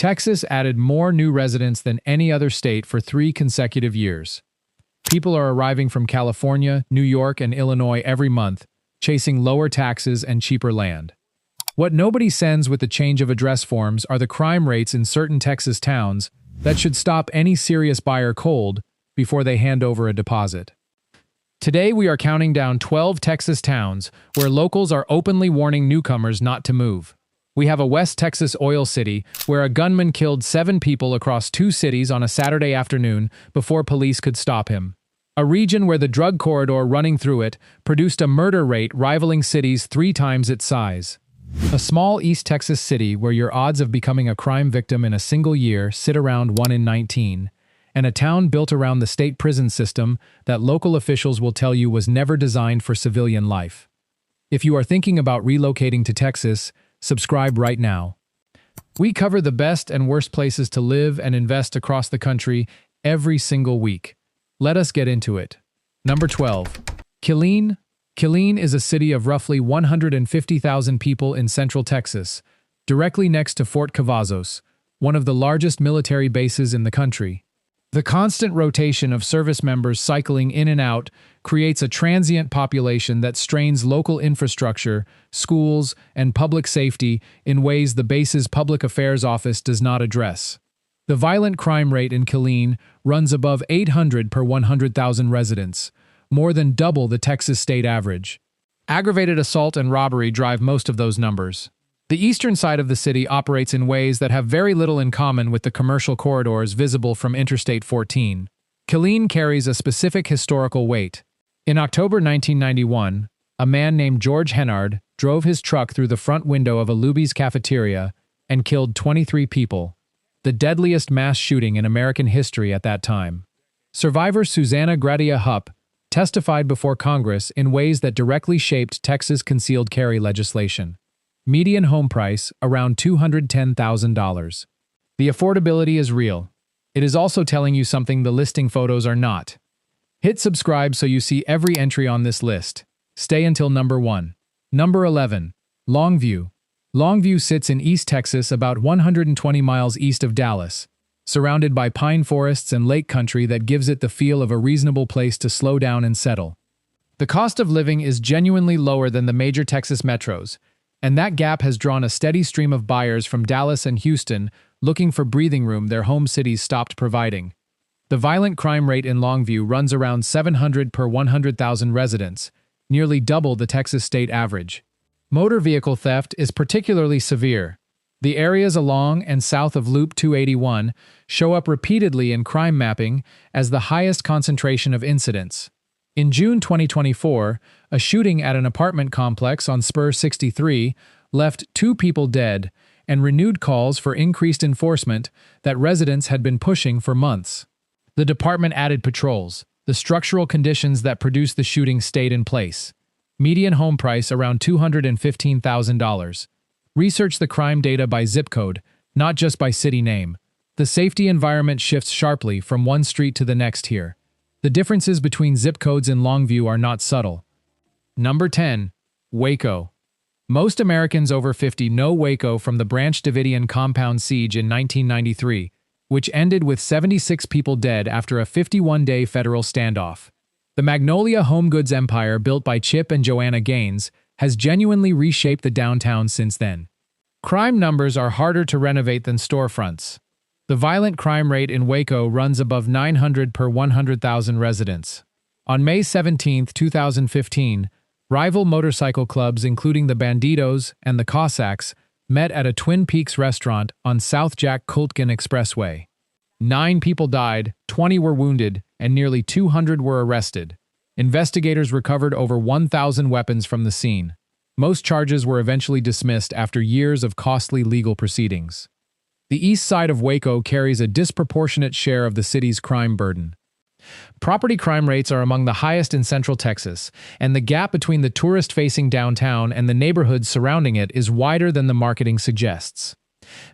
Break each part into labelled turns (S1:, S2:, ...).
S1: Texas added more new residents than any other state for 3 consecutive years. People are arriving from California, New York, and Illinois every month, chasing lower taxes and cheaper land. What nobody sends with the change of address forms are the crime rates in certain Texas towns that should stop any serious buyer cold before they hand over a deposit. Today we are counting down 12 Texas towns where locals are openly warning newcomers not to move. We have a West Texas oil city where a gunman killed 7 people across 2 cities on a Saturday afternoon before police could stop him. A region where the drug corridor running through it produced a murder rate rivaling cities 3 times its size. A small East Texas city where your odds of becoming a crime victim in a single year sit around 1 in 19, and a town built around the state prison system that local officials will tell you was never designed for civilian life. If you are thinking about relocating to Texas, subscribe right now. We cover the best and worst places to live and invest across the country every single week. Let us get into it. Number 12. Killeen. Killeen is a city of roughly 150,000 people in central Texas, directly next to Fort Cavazos, one of the largest military bases in the country. The constant rotation of service members cycling in and out creates a transient population that strains local infrastructure, schools, and public safety in ways the base's public affairs office does not address. The violent crime rate in Killeen runs above 800 per 100,000 residents, more than double the Texas state average. Aggravated assault and robbery drive most of those numbers. The eastern side of the city operates in ways that have very little in common with the commercial corridors visible from Interstate 14. Killeen carries a specific historical weight. In October 1991, a man named George Hennard drove his truck through the front window of a Luby's cafeteria and killed 23 people, the deadliest mass shooting in American history at that time. Survivor Susanna Gradia Hupp testified before Congress in ways that directly shaped Texas concealed carry legislation. Median home price, around $210,000. The affordability is real. It is also telling you something the listing photos are not. Hit subscribe so you see every entry on this list. Stay until number 1. Number 11. Longview. Longview sits in East Texas about 120 miles east of Dallas, surrounded by pine forests and lake country that gives it the feel of a reasonable place to slow down and settle. The cost of living is genuinely lower than the major Texas metros, and that gap has drawn a steady stream of buyers from Dallas and Houston looking for breathing room their home cities stopped providing. The violent crime rate in Longview runs around 700 per 100,000 residents, nearly double the Texas state average. Motor vehicle theft is particularly severe. The areas along and south of Loop 281 show up repeatedly in crime mapping as the highest concentration of incidents. In June 2024, a shooting at an apartment complex on Spur 63 left 2 people dead and renewed calls for increased enforcement that residents had been pushing for months. The department added patrols. The structural conditions that produced the shooting stayed in place. Median home price around $215,000. Research the crime data by zip code, not just by city name. The safety environment shifts sharply from one street to the next here. The differences between zip codes in Longview are not subtle. Number 10. Waco. Most Americans over 50 know Waco from the Branch Davidian compound siege in 1993, which ended with 76 people dead after a 51-day federal standoff. The Magnolia home goods empire built by Chip and Joanna Gaines has genuinely reshaped the downtown since then. Crime numbers are harder to renovate than storefronts. The violent crime rate in Waco runs above 900 per 100,000 residents. On May 17, 2015, rival motorcycle clubs including the Bandidos and the Cossacks met at a Twin Peaks restaurant on South Jack Kultgen Expressway. 9 people died, 20 were wounded, and nearly 200 were arrested. Investigators recovered over 1,000 weapons from the scene. Most charges were eventually dismissed after years of costly legal proceedings. The east side of Waco carries a disproportionate share of the city's crime burden. Property crime rates are among the highest in Central Texas, and the gap between the tourist-facing downtown and the neighborhoods surrounding it is wider than the marketing suggests.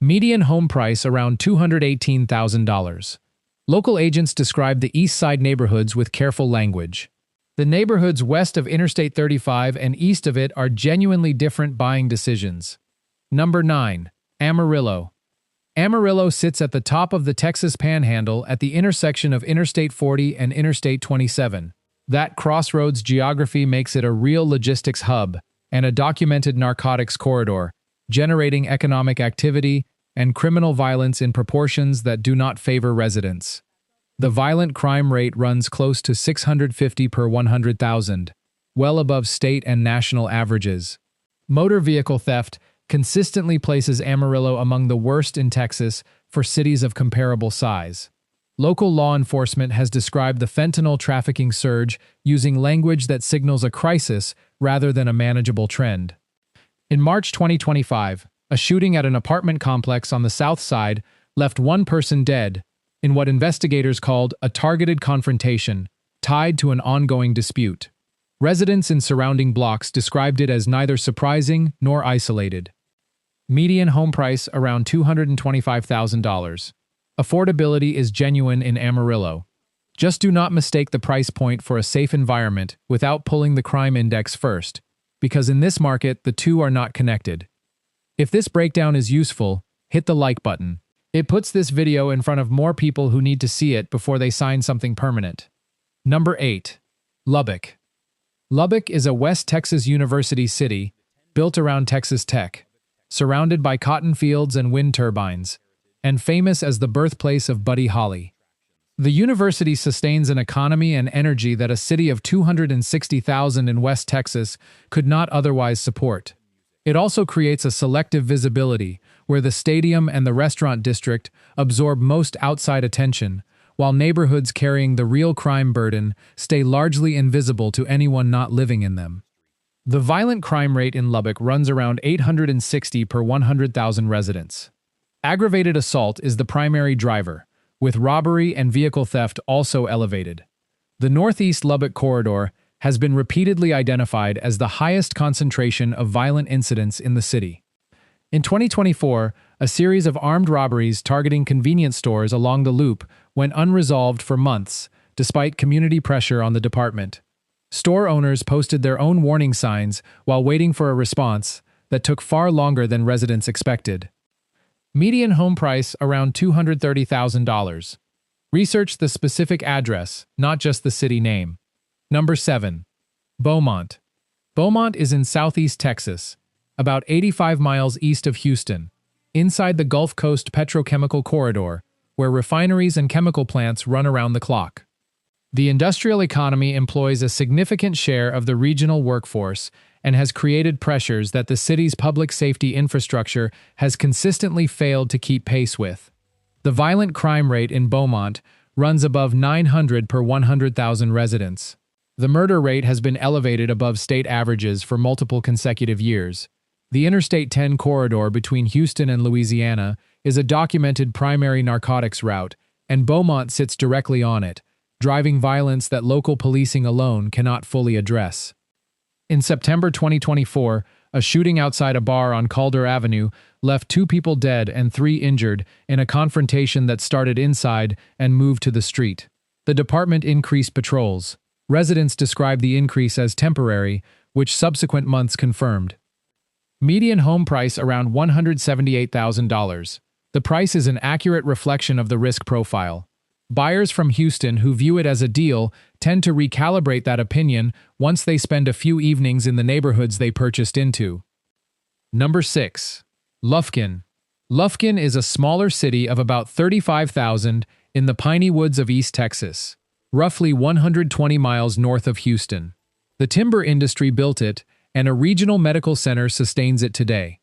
S1: Median home price around $218,000. Local agents describe the east side neighborhoods with careful language. The neighborhoods west of Interstate 35 and east of it are genuinely different buying decisions. Number 9. Amarillo. Amarillo sits at the top of the Texas Panhandle at the intersection of Interstate 40 and Interstate 27. That crossroads geography makes it a real logistics hub and a documented narcotics corridor, generating economic activity and criminal violence in proportions that do not favor residents. The violent crime rate runs close to 650 per 100,000, well above state and national averages. Motor vehicle theft consistently places Amarillo among the worst in Texas for cities of comparable size. Local law enforcement has described the fentanyl trafficking surge using language that signals a crisis rather than a manageable trend. In March 2025, a shooting at an apartment complex on the south side left one person dead in what investigators called a targeted confrontation tied to an ongoing dispute. Residents in surrounding blocks described it as neither surprising nor isolated. Median home price around $225,000. Affordability is genuine in Amarillo. Just do not mistake the price point for a safe environment without pulling the crime index first, because in this market, the two are not connected. If this breakdown is useful, hit the like button. It puts this video in front of more people who need to see it before they sign something permanent. Number 8. Lubbock. Lubbock is a West Texas university city built around Texas Tech, surrounded by cotton fields and wind turbines, and famous as the birthplace of Buddy Holly. The university sustains an economy and energy that a city of 260,000 in West Texas could not otherwise support. It also creates a selective visibility, where the stadium and the restaurant district absorb most outside attention, while neighborhoods carrying the real crime burden stay largely invisible to anyone not living in them. The violent crime rate in Lubbock runs around 860 per 100,000 residents. Aggravated assault is the primary driver, with robbery and vehicle theft also elevated. The Northeast Lubbock corridor has been repeatedly identified as the highest concentration of violent incidents in the city. In 2024, a series of armed robberies targeting convenience stores along the Loop went unresolved for months, despite community pressure on the department. Store owners posted their own warning signs while waiting for a response that took far longer than residents expected. Median home price around $230,000. Research the specific address, not just the city name. Number 7. Beaumont. Beaumont is in southeast Texas, about 85 miles east of Houston, inside the Gulf Coast petrochemical corridor, where refineries and chemical plants run around the clock. The industrial economy employs a significant share of the regional workforce and has created pressures that the city's public safety infrastructure has consistently failed to keep pace with. The violent crime rate in Beaumont runs above 900 per 100,000 residents. The murder rate has been elevated above state averages for multiple consecutive years. The Interstate 10 corridor between Houston and Louisiana is a documented primary narcotics route, and Beaumont sits directly on it, driving violence that local policing alone cannot fully address. In September 2024, a shooting outside a bar on Calder Avenue left 2 people dead and 3 injured in a confrontation that started inside and moved to the street. The department increased patrols. Residents described the increase as temporary, which subsequent months confirmed. Median home price around $178,000. The price is an accurate reflection of the risk profile. Buyers from Houston who view it as a deal tend to recalibrate that opinion once they spend a few evenings in the neighborhoods they purchased into. Number 6. Lufkin. Lufkin is a smaller city of about 35,000 in the piney woods of East Texas, roughly 120 miles north of Houston. The timber industry built it, and a regional medical center sustains it today.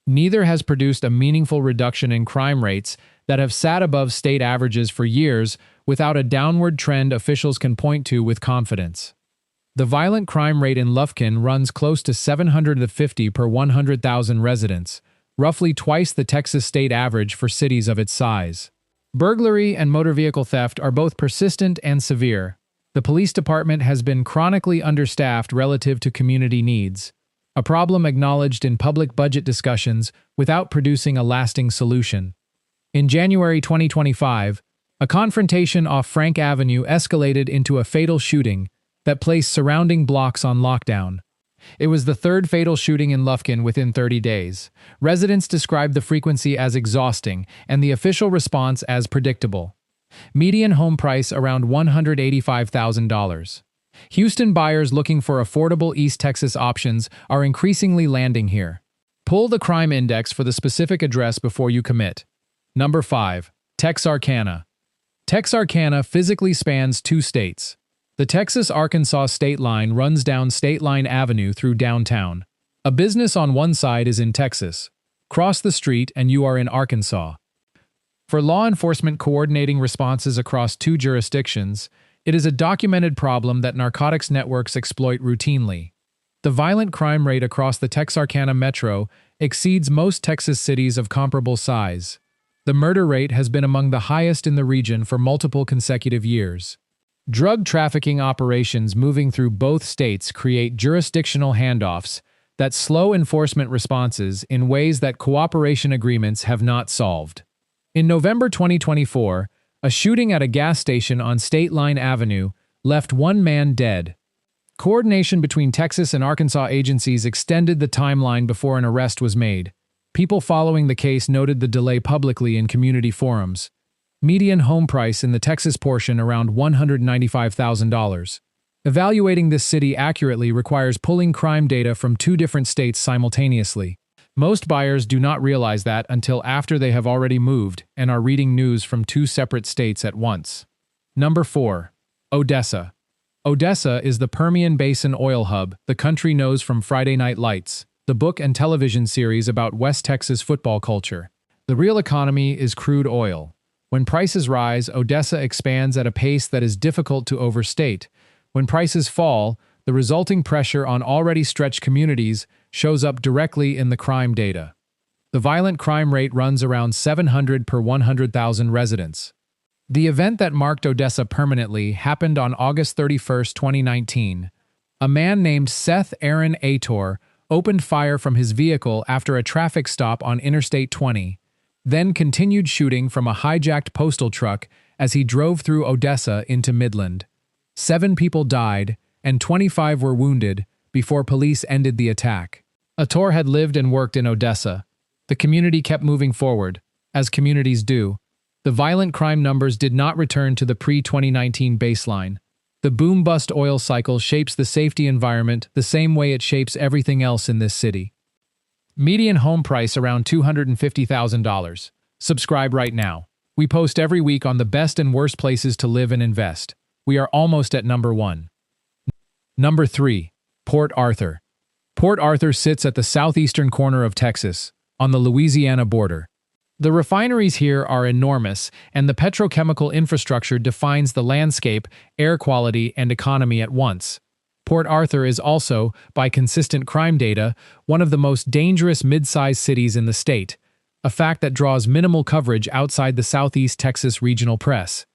S1: Neither has produced a meaningful reduction in crime rates that have sat above state averages for years without a downward trend officials can point to with confidence. The violent crime rate in Lufkin runs close to 750 per 100,000 residents, roughly twice the Texas state average for cities of its size. Burglary and motor vehicle theft are both persistent and severe. The police department has been chronically understaffed relative to community needs, a problem acknowledged in public budget discussions without producing a lasting solution. In January 2025, a confrontation off Frank Avenue escalated into a fatal shooting that placed surrounding blocks on lockdown. It was the third fatal shooting in Lufkin within 30 days. Residents described the frequency as exhausting and the official response as predictable. Median home price around $185,000. Houston buyers looking for affordable East Texas options are increasingly landing here. Pull the crime index for the specific address before you commit. Number 5. Texarkana. Texarkana physically spans 2 states. The Texas-Arkansas state line runs down State Line Avenue through downtown. A business on one side is in Texas. Cross the street and you are in Arkansas. For law enforcement coordinating responses across 2 jurisdictions, it is a documented problem that narcotics networks exploit routinely. The violent crime rate across the Texarkana metro exceeds most Texas cities of comparable size. The murder rate has been among the highest in the region for multiple consecutive years. Drug trafficking operations moving through both states create jurisdictional handoffs that slow enforcement responses in ways that cooperation agreements have not solved. In November 2024, a shooting at a gas station on State Line Avenue left 1 man dead. Coordination between Texas and Arkansas agencies extended the timeline before an arrest was made. People following the case noted the delay publicly in community forums. Median home price in the Texas portion around $195,000. Evaluating this city accurately requires pulling crime data from 2 different states simultaneously. Most buyers do not realize that until after they have already moved and are reading news from 2 separate states at once. Number 4. Odessa. Odessa is the Permian Basin oil hub the country knows from Friday Night Lights, the book and television series about West Texas football culture. The real economy is crude oil. When prices rise, Odessa expands at a pace that is difficult to overstate. When prices fall, the resulting pressure on already stretched communities shows up directly in the crime data. The violent crime rate runs around 700 per 100,000 residents. The event that marked Odessa permanently happened on August 31, 2019. A man named Seth Aaron Ator opened fire from his vehicle after a traffic stop on Interstate 20. Then continued shooting from a hijacked postal truck as he drove through Odessa into Midland. 7 people died, and 25 were wounded before police ended the attack. Ator had lived and worked in Odessa. The community kept moving forward, as communities do. The violent crime numbers did not return to the pre-2019 baseline. The boom-bust oil cycle shapes the safety environment the same way it shapes everything else in this city. Median home price around $250,000. Subscribe right now. We post every week on the best and worst places to live and invest. We are almost at number 1. Number 3. Port Arthur. Port Arthur sits at the southeastern corner of Texas, on the Louisiana border. The refineries here are enormous, and the petrochemical infrastructure defines the landscape, air quality, and economy at once. Port Arthur is also, by consistent crime data, one of the most dangerous mid-sized cities in the state, a fact that draws minimal coverage outside the Southeast Texas regional press.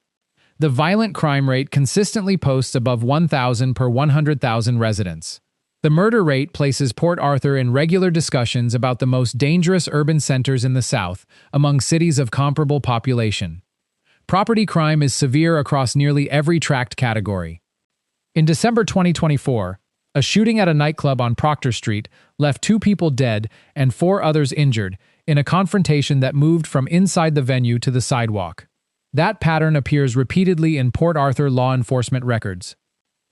S1: The violent crime rate consistently posts above 1,000 per 100,000 residents. The murder rate places Port Arthur in regular discussions about the most dangerous urban centers in the South, among cities of comparable population. Property crime is severe across nearly every tracked category. In December 2024, a shooting at a nightclub on Proctor Street left 2 people dead and 4 others injured in a confrontation that moved from inside the venue to the sidewalk. That pattern appears repeatedly in Port Arthur law enforcement records.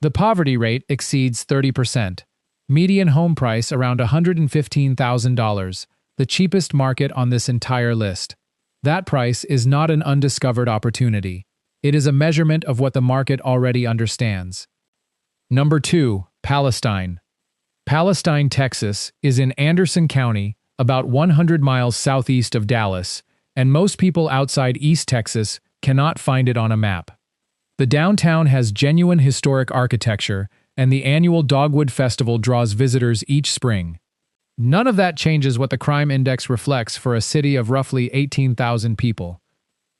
S1: The poverty rate exceeds 30%. Median home price around $115,000, the cheapest market on this entire list. That price is not an undiscovered opportunity. It is a measurement of what the market already understands. Number 2. Palestine. Palestine, Texas, is in Anderson County, about 100 miles southeast of Dallas, and most people outside East Texas cannot find it on a map. The downtown has genuine historic architecture, and the annual Dogwood Festival draws visitors each spring. None of that changes what the crime index reflects for a city of roughly 18,000 people.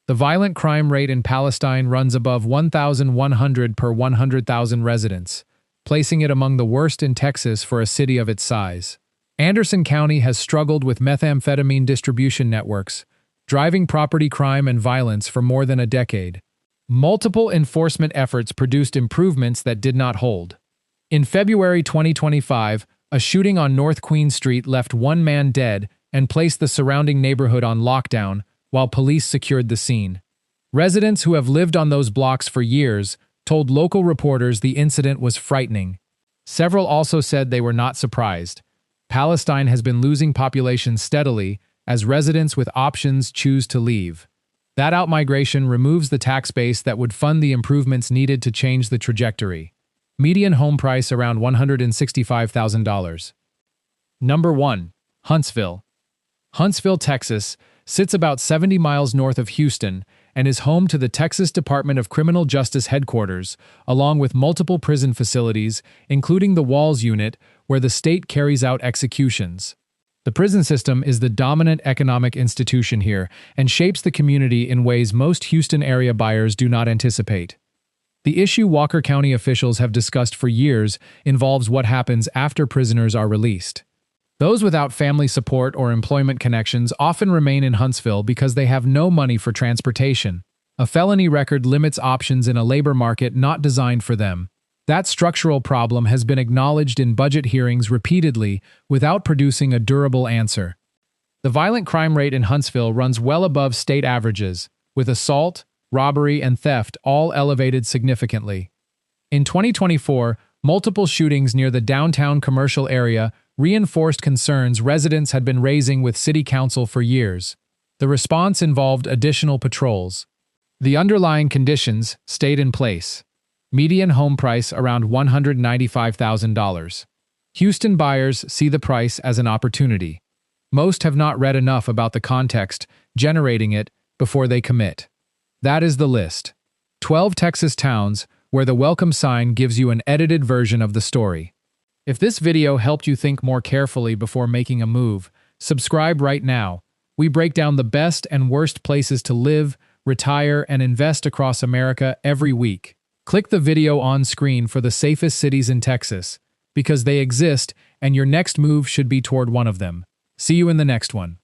S1: The violent crime rate in Palestine runs above 1,100 per 100,000 residents, placing it among the worst in Texas for a city of its size. Anderson County has struggled with methamphetamine distribution networks, driving property crime and violence for more than a decade. Multiple enforcement efforts produced improvements that did not hold. In February 2025, A shooting on North Queen Street left one man dead and placed the surrounding neighborhood on lockdown while police secured the scene. Residents who have lived on those blocks for years told local reporters the incident was frightening. Several also said they were not surprised. Palestine has been losing population steadily as residents with options choose to leave. That outmigration removes the tax base that would fund the improvements needed to change the trajectory. Median home price around $165,000. Number 1. Huntsville. Huntsville, Texas, sits about 70 miles north of Houston and is home to the Texas Department of Criminal Justice headquarters, along with multiple prison facilities, including the Walls Unit, where the state carries out executions. The prison system is the dominant economic institution here and shapes the community in ways most Houston area buyers do not anticipate. The issue Walker County officials have discussed for years involves what happens after prisoners are released. Those without family support or employment connections often remain in Huntsville because they have no money for transportation. A felony record limits options in a labor market not designed for them. That structural problem has been acknowledged in budget hearings repeatedly without producing a durable answer. The violent crime rate in Huntsville runs well above state averages, with assault, robbery, and theft all elevated significantly. In 2024, multiple shootings near the downtown commercial area reinforced concerns residents had been raising with city council for years. The response involved additional patrols. The underlying conditions stayed in place. Median home price around $195,000. Houston buyers see the price as an opportunity. Most have not read enough about the context generating it before they commit. That is the list. 12 Texas towns where the welcome sign gives you an edited version of the story. If this video helped you think more carefully before making a move, subscribe right now. We break down the best and worst places to live, retire, and invest across America every week. Click the video on screen for the safest cities in Texas, because they exist and your next move should be toward one of them. See you in the next one.